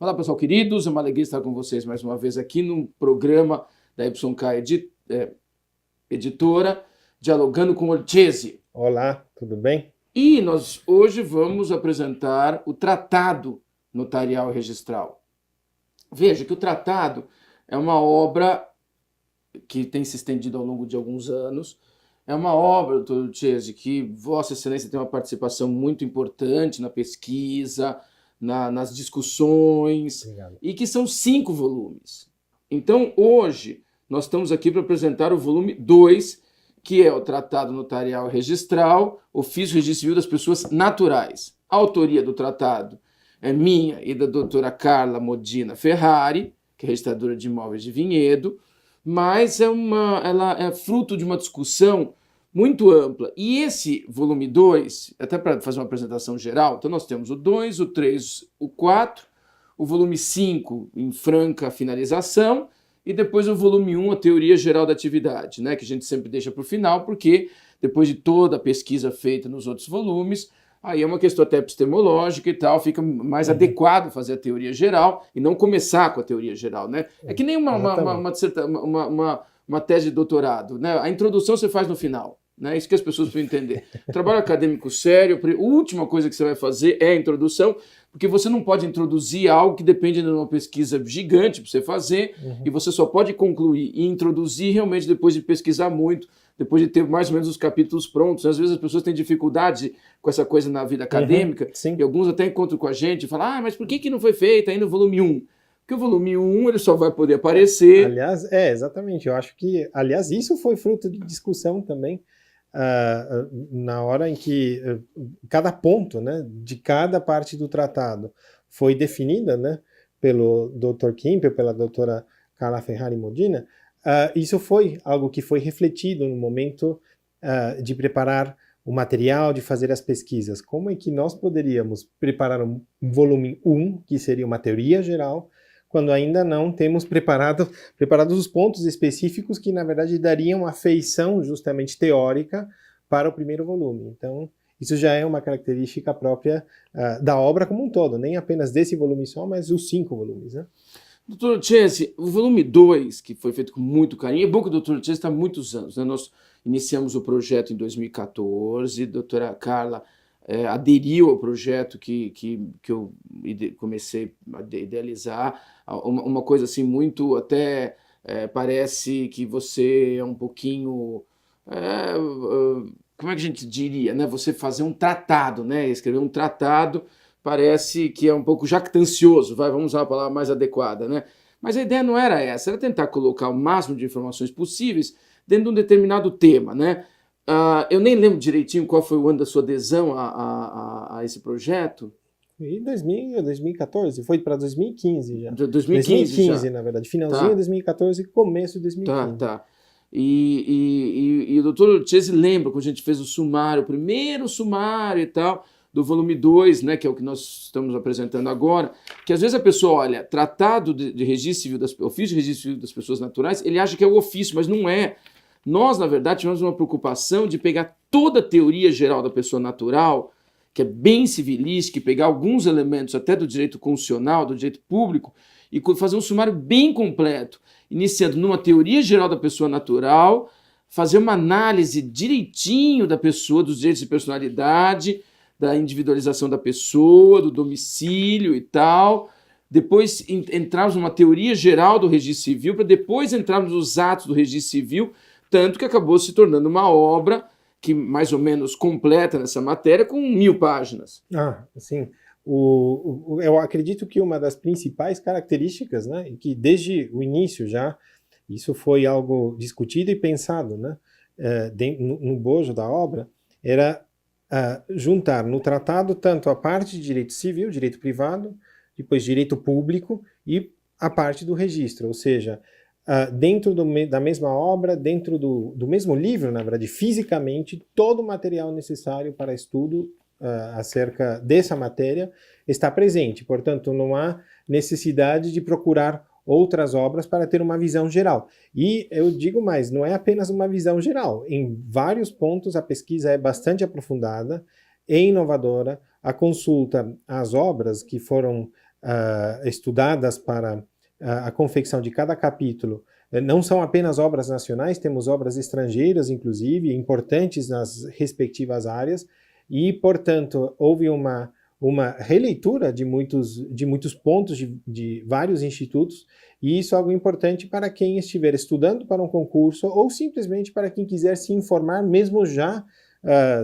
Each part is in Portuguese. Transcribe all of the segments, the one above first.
Olá, pessoal queridos, é uma alegria estar com vocês mais uma vez aqui no programa da YK Editora, dialogando com Olcese. Olá, tudo bem? E nós hoje vamos apresentar o Tratado Notarial e Registral. Veja que o tratado é uma obra que tem se estendido ao longo de alguns anos. É uma obra, doutor Olcese, que Vossa Excelência tem uma participação muito importante na pesquisa, nas discussões, Obrigado. e que são 5 volumes. Então, hoje, nós estamos aqui para apresentar o volume 2, que é o Tratado Notarial e Registral, Ofício e Registro Civil das Pessoas Naturais. A autoria do tratado é minha e da doutora Carla Modina Ferrari, que é registradora de imóveis de Vinhedo, mas ela é fruto de uma discussão muito ampla. E esse volume 2, até para fazer uma apresentação geral, então nós temos o 2, o 3, o 4, o volume 5 em franca finalização, e depois o volume 1, a Teoria Geral da Atividade, né, que a gente sempre deixa para o final, porque depois de toda a pesquisa feita nos outros volumes, aí é uma questão até epistemológica e tal, fica mais adequado fazer a teoria geral e não começar com a teoria geral, né? É que nem uma tese de doutorado, né? A introdução você faz no final, né? Isso que as pessoas precisam entender. Trabalho acadêmico sério, a última coisa que você vai fazer é a introdução, porque você não pode introduzir algo que depende de uma pesquisa gigante para você fazer, e você só pode concluir e introduzir realmente depois de pesquisar muito, depois de ter mais ou menos os capítulos prontos. Às vezes as pessoas têm dificuldade com essa coisa na vida acadêmica, e alguns até encontram com a gente e falam, mas por que não foi feito ainda o volume 1? Porque o volume 1 ele só vai poder aparecer... Aliás, exatamente, eu acho que, aliás, isso foi fruto de discussão também, na hora em que cada ponto, né, de cada parte do tratado foi definida, né, pelo Dr. Kimper, pela doutora Carla Ferrari Modina. Isso foi algo que foi refletido no momento de preparar o material, de fazer as pesquisas. Como é que nós poderíamos preparar um volume 1, que seria uma teoria geral, quando ainda não temos preparados os pontos específicos que, na verdade, dariam a feição justamente teórica para o primeiro volume. Então, isso já é uma característica própria da obra como um todo, nem apenas desse volume só, mas os 5 volumes, né? Doutor Olcese, o volume 2, que foi feito com muito carinho, é bom que o doutor Olcese está há muitos anos, né? Nós iniciamos o projeto em 2014, a doutora Carla aderiu ao projeto que eu comecei a idealizar, uma coisa assim muito, até parece que você é um pouquinho, como é que a gente diria, né? Você fazer um tratado, né? Escrever um tratado parece que é um pouco jactancioso, vamos usar a palavra mais adequada, né? Mas a ideia não era essa, era tentar colocar o máximo de informações possíveis dentro de um determinado tema, né? Eu nem lembro direitinho qual foi o ano da sua adesão a esse projeto. Em 2014, foi para 2015 já. 2015 já. Na verdade, finalzinho de 2014 e começo de 2015. Tá. E o doutor Olcese lembra quando a gente fez o sumário, o primeiro sumário e tal, do volume 2, né, que é o que nós estamos apresentando agora, que às vezes a pessoa olha, Tratado de Registro Civil Ofício de Registro Civil das Pessoas Naturais, ele acha que é o ofício, mas não é. Nós, na verdade, tivemos uma preocupação de pegar toda a teoria geral da pessoa natural, que é bem civilística, e pegar alguns elementos até do direito constitucional, do direito público, e fazer um sumário bem completo, iniciando numa teoria geral da pessoa natural, fazer uma análise direitinho da pessoa, dos direitos de personalidade, da individualização da pessoa, do domicílio e tal, depois entrarmos numa teoria geral do registro civil, para depois entrarmos nos atos do registro civil, tanto que acabou se tornando uma obra que mais ou menos completa nessa matéria, com 1000 páginas. Sim. Eu acredito que uma das principais características, né, que desde o início já, isso foi algo discutido e pensado, né, no bojo da obra, era juntar no tratado tanto a parte de direito civil, direito privado, depois direito público e a parte do registro, ou seja, dentro da mesma obra, dentro do mesmo livro, na verdade, fisicamente, todo o material necessário para estudo acerca dessa matéria está presente. Portanto, não há necessidade de procurar outras obras para ter uma visão geral. E eu digo mais, não é apenas uma visão geral. Em vários pontos a pesquisa é bastante aprofundada, é inovadora, a consulta às obras que foram estudadas para a confecção de cada capítulo não são apenas obras nacionais, temos obras estrangeiras, inclusive, importantes nas respectivas áreas, e, portanto, houve uma releitura de muitos pontos de vários institutos, e isso é algo importante para quem estiver estudando para um concurso ou simplesmente para quem quiser se informar, mesmo já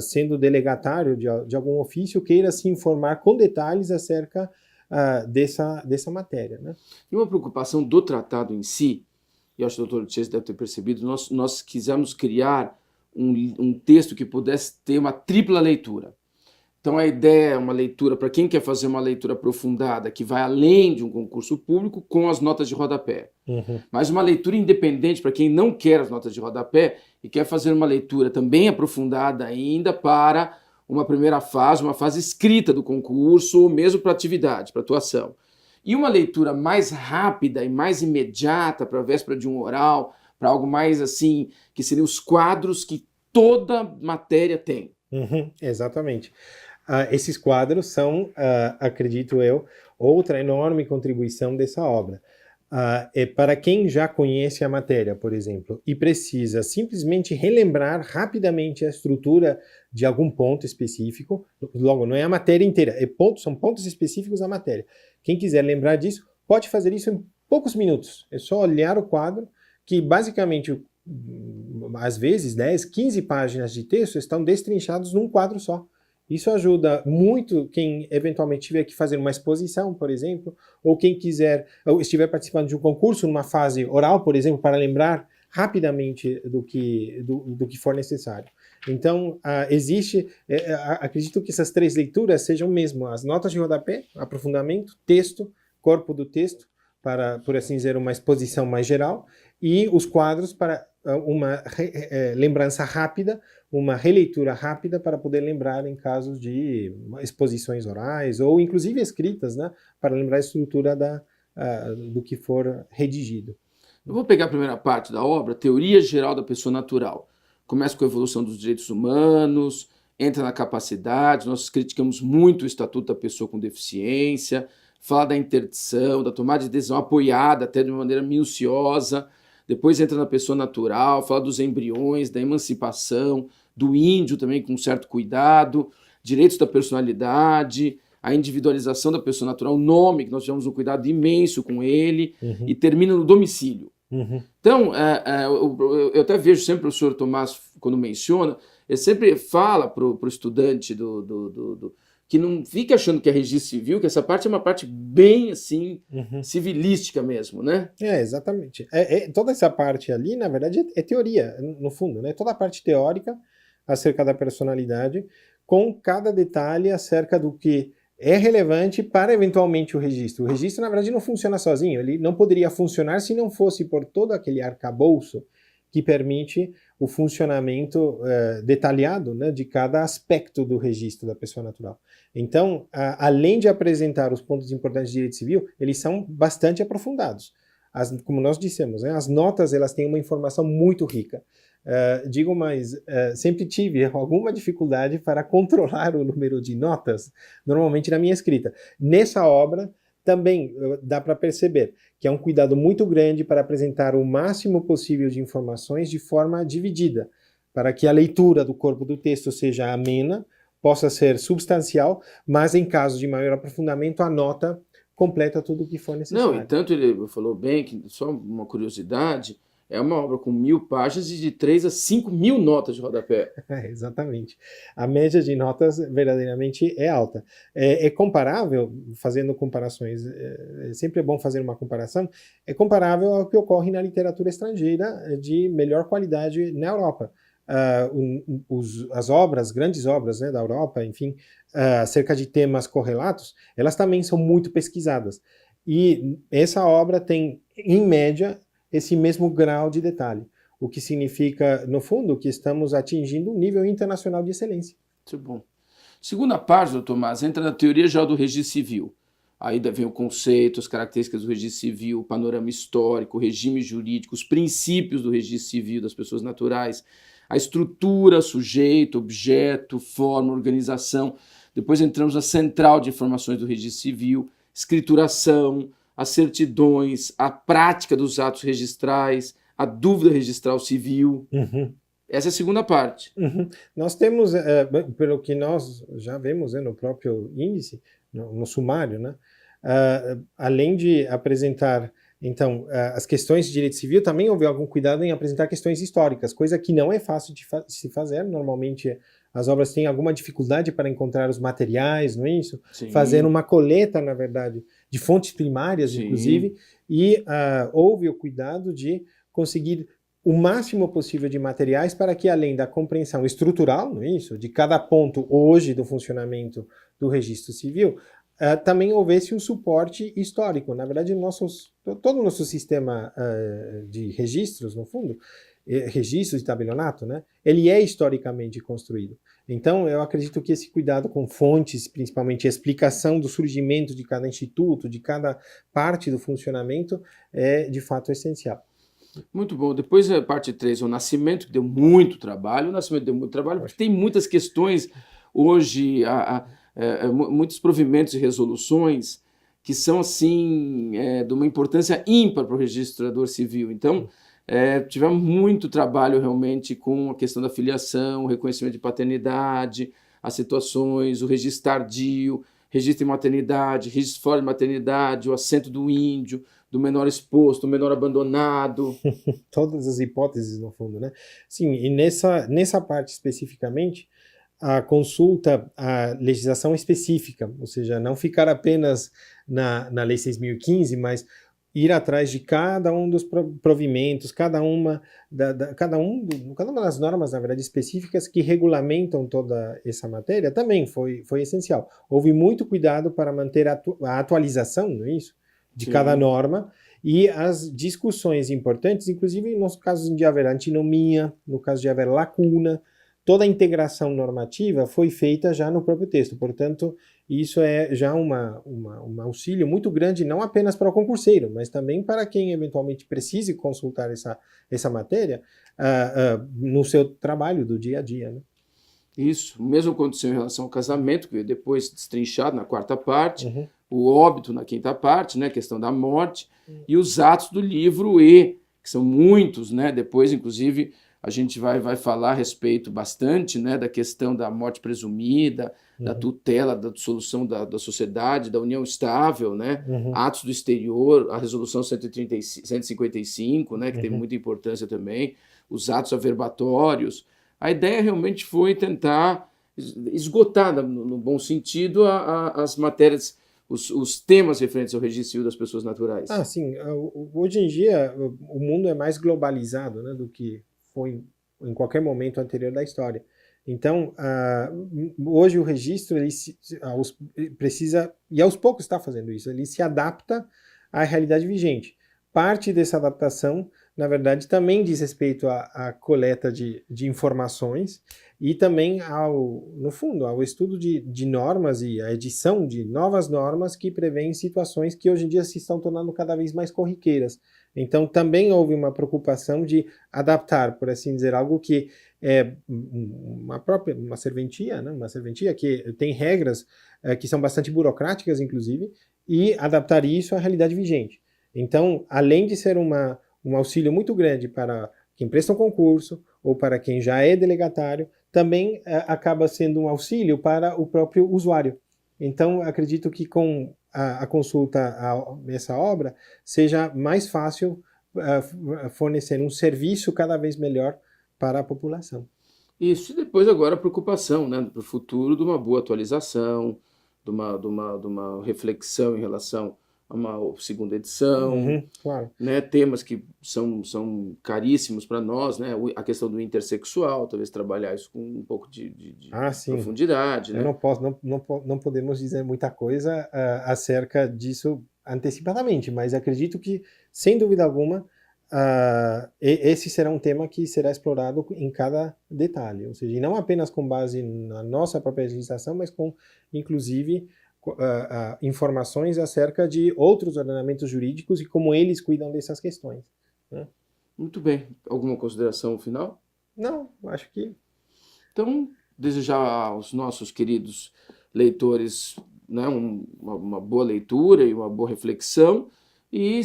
sendo delegatário de algum ofício, queira se informar com detalhes acerca dessa matéria. Né? E uma preocupação do tratado em si, e acho que o doutor Chase deve ter percebido, nós quisemos criar um texto que pudesse ter uma tripla leitura. Então a ideia é uma leitura para quem quer fazer uma leitura aprofundada, que vai além de um concurso público, com as notas de rodapé. Uhum. Mas uma leitura independente para quem não quer as notas de rodapé e quer fazer uma leitura também aprofundada ainda para uma primeira fase, uma fase escrita do concurso, ou mesmo para atividade, para atuação. E uma leitura mais rápida e mais imediata para a véspera de um oral, para algo mais assim, que seriam os quadros que toda matéria tem. Uhum, exatamente. Esses quadros são, acredito eu, outra enorme contribuição dessa obra. Para quem já conhece a matéria, por exemplo, e precisa simplesmente relembrar rapidamente a estrutura de algum ponto específico, logo, não é a matéria inteira, são pontos específicos da matéria. Quem quiser lembrar disso, pode fazer isso em poucos minutos. É só olhar o quadro, que basicamente, às vezes, 10, 15 páginas de texto estão destrinchados num quadro só. Isso ajuda muito quem eventualmente tiver que fazer uma exposição, por exemplo, ou quem quiser, ou estiver participando de um concurso numa fase oral, por exemplo, para lembrar rapidamente do que for necessário. Então, acredito que essas três leituras sejam mesmo as notas de rodapé, aprofundamento, texto, corpo do texto, para, por assim dizer, uma exposição mais geral, e os quadros para uma lembrança rápida, uma releitura rápida para poder lembrar em casos de exposições orais ou inclusive escritas, né, para lembrar a estrutura do que for redigido. Eu vou pegar a primeira parte da obra, Teoria Geral da Pessoa Natural. Começa com a evolução dos direitos humanos, entra na capacidade, nós criticamos muito o Estatuto da Pessoa com Deficiência, fala da interdição, da tomada de decisão apoiada até de uma maneira minuciosa, depois entra na pessoa natural, fala dos embriões, da emancipação, do índio também com certo cuidado, direitos da personalidade, a individualização da pessoa natural, o nome, que nós tivemos um cuidado imenso com ele, e termina no domicílio. Então, eu até vejo sempre o senhor Tomás, quando menciona, ele sempre fala para o estudante que não fica achando que é registro civil, que essa parte é uma parte bem assim, civilística mesmo, né? Exatamente. Toda essa parte ali, na verdade, é teoria, no fundo, né? Toda a parte teórica acerca da personalidade, com cada detalhe acerca do que é relevante para eventualmente o registro. O registro, na verdade, não funciona sozinho, ele não poderia funcionar se não fosse por todo aquele arcabouço que permite o funcionamento detalhado, né, de cada aspecto do registro da pessoa natural. Então, além de apresentar os pontos importantes de direito civil, eles são bastante aprofundados. Como nós dissemos, né, as notas elas têm uma informação muito rica. Digo mais, sempre tive alguma dificuldade para controlar o número de notas, normalmente na minha escrita. Nessa obra, também dá para perceber que é um cuidado muito grande para apresentar o máximo possível de informações de forma dividida, para que a leitura do corpo do texto seja amena, possa ser substancial, mas em caso de maior aprofundamento, a nota completa tudo o que for necessário. Não, e tanto ele falou bem, que só uma curiosidade, é uma obra com 1000 páginas e de 3 a 5 mil notas de rodapé. Exatamente. A média de notas verdadeiramente é alta. É comparável, fazendo comparações, sempre é bom fazer uma comparação, é comparável ao que ocorre na literatura estrangeira de melhor qualidade na Europa. As obras, grandes obras, né, da Europa, enfim, acerca de temas correlatos, elas também são muito pesquisadas. E essa obra tem, em média, esse mesmo grau de detalhe, o que significa, no fundo, que estamos atingindo um nível internacional de excelência. Muito bom. Segunda parte, doutor Tomás, entra na teoria geral do registro civil. Aí vem o conceito, as características do registro civil, o panorama histórico, o regime jurídico, os princípios do registro civil das pessoas naturais, a estrutura, sujeito, objeto, forma, organização. Depois entramos na central de informações do registro civil, escrituração, as certidões, a prática dos atos registrais, a dúvida registral civil. Essa é a segunda parte. Nós temos, pelo que nós já vemos, né, no próprio índice, no sumário, né, além de apresentar, então, as questões de direito civil, também houve algum cuidado em apresentar questões históricas, coisa que não é fácil de se fazer. Normalmente, as obras têm alguma dificuldade para encontrar os materiais, não é isso? Sim. Fazer uma coleta, na verdade, de fontes primárias, Sim. inclusive, e houve o cuidado de conseguir o máximo possível de materiais para que, além da compreensão estrutural, não é isso, de cada ponto hoje do funcionamento do registro civil, também houvesse um suporte histórico. Na verdade, todo o nosso sistema de registros, no fundo, registros de tabelionato, né, ele é historicamente construído. Então, eu acredito que esse cuidado com fontes, principalmente a explicação do surgimento de cada instituto, de cada parte do funcionamento, é de fato essencial. Muito bom. Depois a parte 3, o nascimento, que deu muito trabalho. O nascimento deu muito trabalho porque tem muitas questões hoje, muitos provimentos e resoluções que são, assim, de uma importância ímpar para o registrador civil. Então, tivemos muito trabalho realmente com a questão da filiação, o reconhecimento de paternidade, as situações, o registro tardio, registro de maternidade, registro fora de maternidade, o assento do índio, do menor exposto, do menor abandonado. Todas as hipóteses, no fundo, né? Sim, e nessa parte especificamente, a consulta à legislação específica, ou seja, não ficar apenas na Lei 6.015, mas ir atrás de cada um dos provimentos, cada uma das normas, na verdade, específicas que regulamentam toda essa matéria, também foi essencial. Houve muito cuidado para manter a atualização, não é isso? De cada norma, e as discussões importantes, inclusive nos casos de haver antinomia, no caso de haver lacuna, toda a integração normativa foi feita já no próprio texto. Portanto, isso é já um auxílio muito grande, não apenas para o concurseiro, mas também para quem eventualmente precise consultar essa matéria no seu trabalho do dia a dia, né? Isso. O mesmo aconteceu em relação ao casamento, que veio depois destrinchado na quarta parte, o óbito na quinta parte, né, a questão da morte, e os atos do livro E, que são muitos, né? Depois, inclusive, a gente vai falar a respeito bastante, né, da questão da morte presumida, da tutela, da dissolução da sociedade, da união estável, né? Atos do exterior, a resolução 155, né, que teve muita importância também, os atos averbatórios. A ideia realmente foi tentar esgotar, no bom sentido, as matérias, os temas referentes ao registro civil das pessoas naturais. Sim. Hoje em dia, o mundo é mais globalizado, né, do que foi em qualquer momento anterior da história. Então, hoje o registro ele precisa, e aos poucos está fazendo isso, ele se adapta à realidade vigente. Parte dessa adaptação, na verdade, também diz respeito à coleta de informações e também, no fundo, ao estudo de normas e a edição de novas normas que prevêem situações que hoje em dia se estão tornando cada vez mais corriqueiras. Então, também houve uma preocupação de adaptar, por assim dizer, algo que é uma serventia, né? Uma serventia que tem regras que são bastante burocráticas, inclusive, e adaptar isso à realidade vigente. Então, além de ser um auxílio muito grande para quem presta um concurso ou para quem já é delegatário, também acaba sendo um auxílio para o próprio usuário. Então, acredito que com a consulta a essa obra seja mais fácil fornecer um serviço cada vez melhor para a população. Isso, e depois agora a preocupação, né, para o futuro de uma boa atualização, de uma reflexão em relação a uma segunda edição, claro. né, temas que são caríssimos para nós, né, a questão do intersexual, talvez trabalhar isso com um pouco de profundidade. Eu né? não podemos dizer muita coisa acerca disso antecipadamente, mas acredito que, sem dúvida alguma, esse será um tema que será explorado em cada detalhe, ou seja, e não apenas com base na nossa própria legislação, mas com, inclusive, informações acerca de outros ordenamentos jurídicos e como eles cuidam dessas questões, né? Muito bem. Alguma consideração final? Não, acho que... Então, desejar aos nossos queridos leitores né, uma boa leitura e uma boa reflexão, e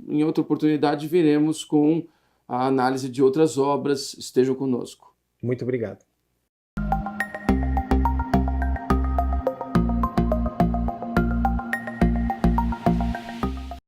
em outra oportunidade viremos com a análise de outras obras. Estejam conosco. Muito obrigado.